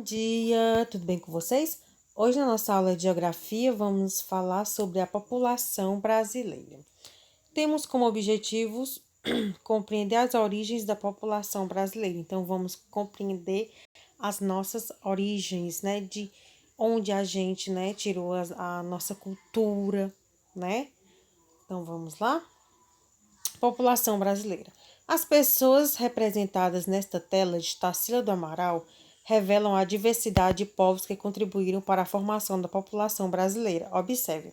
dia, tudo bem com vocês? Hoje na nossa aula de geografia vamos falar sobre a população brasileira. Temos como objetivos compreender as origens da população brasileira. Então vamos compreender as nossas origens, né, de onde a gente, né, tirou a nossa cultura, né? Então vamos lá? População brasileira. As pessoas representadas nesta tela de Tarsila do Amaral revelam a diversidade de povos que contribuíram para a formação da população brasileira. Observe.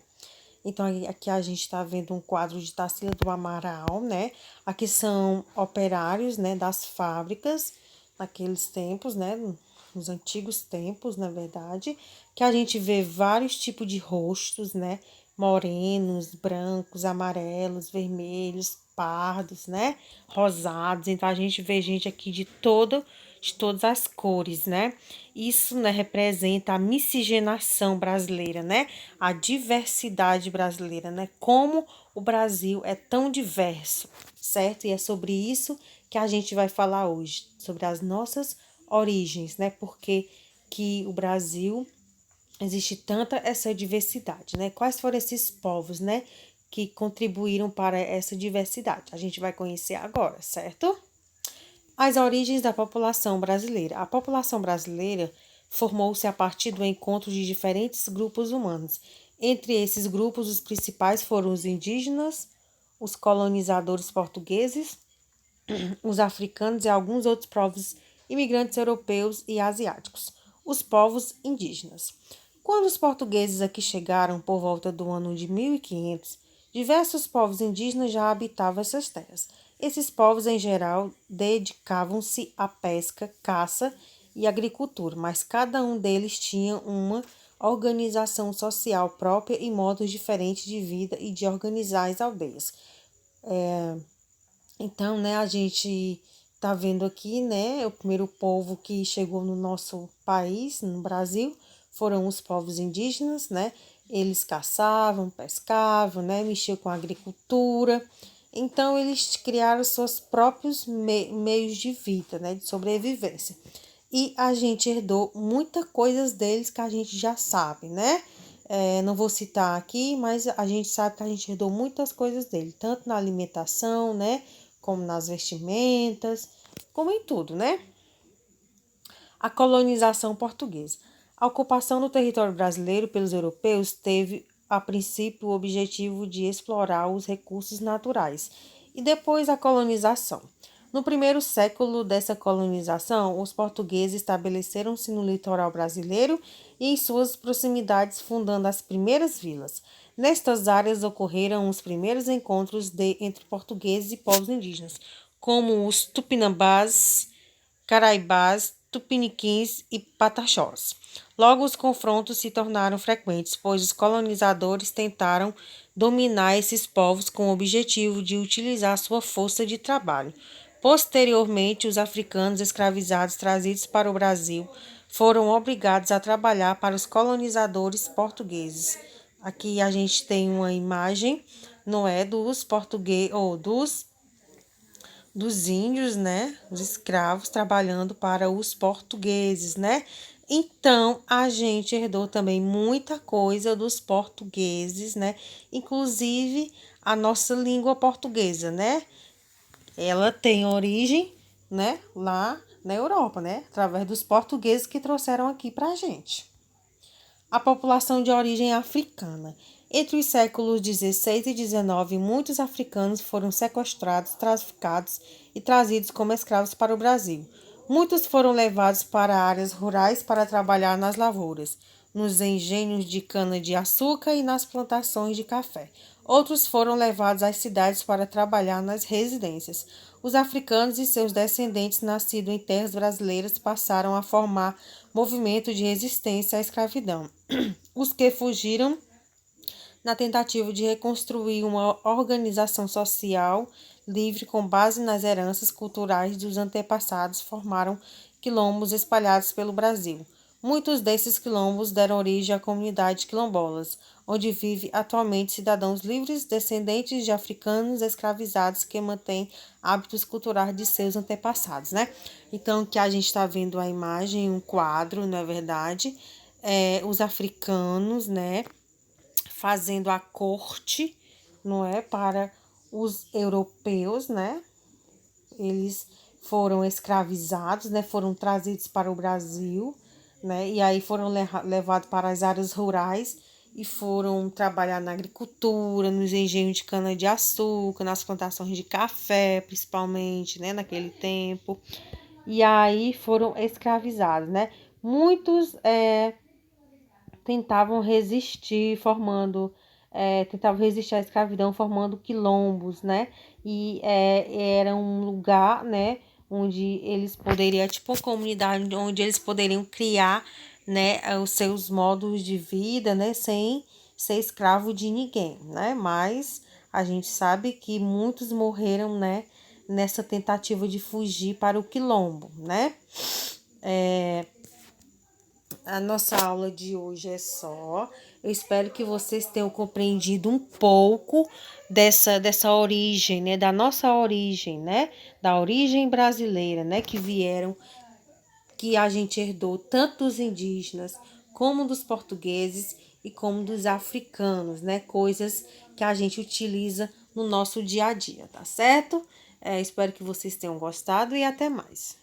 Então, aqui a gente está vendo um quadro de Tarsila do Amaral, né? Aqui são operários, né, das fábricas, naqueles tempos, né? Nos antigos tempos, na verdade, que a gente vê vários tipos de rostos, né? Morenos, brancos, amarelos, vermelhos, pardos, né? Rosados. Então, a gente vê gente aqui de todas as cores, né? Isso, né, representa a miscigenação brasileira, né? A diversidade brasileira, né? Como o Brasil é tão diverso, certo? E é sobre isso que a gente vai falar hoje, sobre as nossas origens, né? Porque que o Brasil existe tanta essa diversidade, né? Quais foram esses povos, né, que contribuíram para essa diversidade? A gente vai conhecer agora, certo? As origens da população brasileira. A população brasileira formou-se a partir do encontro de diferentes grupos humanos. Entre esses grupos, os principais foram os indígenas, os colonizadores portugueses, os africanos e alguns outros povos imigrantes europeus e asiáticos. Os povos indígenas. Quando os portugueses aqui chegaram por volta do ano de 1500, diversos povos indígenas já habitavam essas terras. Esses povos, em geral, dedicavam-se à pesca, caça e agricultura, mas cada um deles tinha uma organização social própria e modos diferentes de vida e de organizar as aldeias. Então, né, a gente tá vendo aqui, né, o primeiro povo que chegou no nosso país, no Brasil, foram os povos indígenas, né? Eles caçavam, pescavam, né, mexiam com a agricultura. Então, eles criaram seus próprios meios de vida, né, de sobrevivência. E a gente herdou muitas coisas deles que a gente já sabe, né? Não vou citar aqui, mas a gente sabe que a gente herdou muitas coisas dele, tanto na alimentação, né? Como nas vestimentas, como em tudo, né? A colonização portuguesa. A ocupação do território brasileiro pelos europeus teve, a princípio, o objetivo de explorar os recursos naturais e depois a colonização. No primeiro século dessa colonização, os portugueses estabeleceram-se no litoral brasileiro e em suas proximidades, fundando as primeiras vilas. Nestas áreas ocorreram os primeiros encontros entre portugueses e povos indígenas, como os tupinambás, caraibás, tupiniquins e pataxós. Logo, os confrontos se tornaram frequentes, pois os colonizadores tentaram dominar esses povos com o objetivo de utilizar sua força de trabalho. Posteriormente, os africanos escravizados trazidos para o Brasil foram obrigados a trabalhar para os colonizadores portugueses. Aqui a gente tem uma imagem, não é, dos portugueses ou dos índios, né, os escravos trabalhando para os portugueses, né? Então, a gente herdou também muita coisa dos portugueses, né? Inclusive a nossa língua portuguesa, né? Ela tem origem, né, lá na Europa, né? Através dos portugueses que trouxeram aqui pra gente. A população de origem africana. Entre os séculos XVI e XIX, muitos africanos foram sequestrados, traficados e trazidos como escravos para o Brasil. Muitos foram levados para áreas rurais para trabalhar nas lavouras, nos engenhos de cana-de-açúcar e nas plantações de café. Outros foram levados às cidades para trabalhar nas residências. Os africanos e seus descendentes nascidos em terras brasileiras passaram a formar movimento de resistência à escravidão. Os que fugiram na tentativa de reconstruir uma organização social livre com base nas heranças culturais dos antepassados formaram quilombos espalhados pelo Brasil. Muitos desses quilombos deram origem à comunidade quilombolas, onde vive atualmente cidadãos livres descendentes de africanos escravizados que mantêm hábitos culturais de seus antepassados, né? Então, que a gente está vendo a imagem, um quadro, na verdade, os africanos, né, fazendo a corte, não é, para os europeus, né? Eles foram escravizados, né? Foram trazidos para o Brasil, né? E aí foram levados para as áreas rurais e foram trabalhar na agricultura, nos engenhos de cana-de-açúcar, nas plantações de café, principalmente, né? Naquele tempo. E aí foram escravizados, né? Muitos tentavam resistir, tentavam resistir à escravidão, formando quilombos, né? E era um lugar, né, onde eles poderiam, tipo uma comunidade, onde eles poderiam criar, né, os seus modos de vida, né, sem ser escravo de ninguém, né? Mas a gente sabe que muitos morreram, né, nessa tentativa de fugir para o quilombo, né? A nossa aula de hoje é só. Eu espero que vocês tenham compreendido um pouco dessa origem, né? Da nossa origem, né? Da origem brasileira, né? Que a gente herdou tanto dos indígenas, como dos portugueses e como dos africanos, né? Coisas que a gente utiliza no nosso dia a dia, tá certo? Espero que vocês tenham gostado e até mais.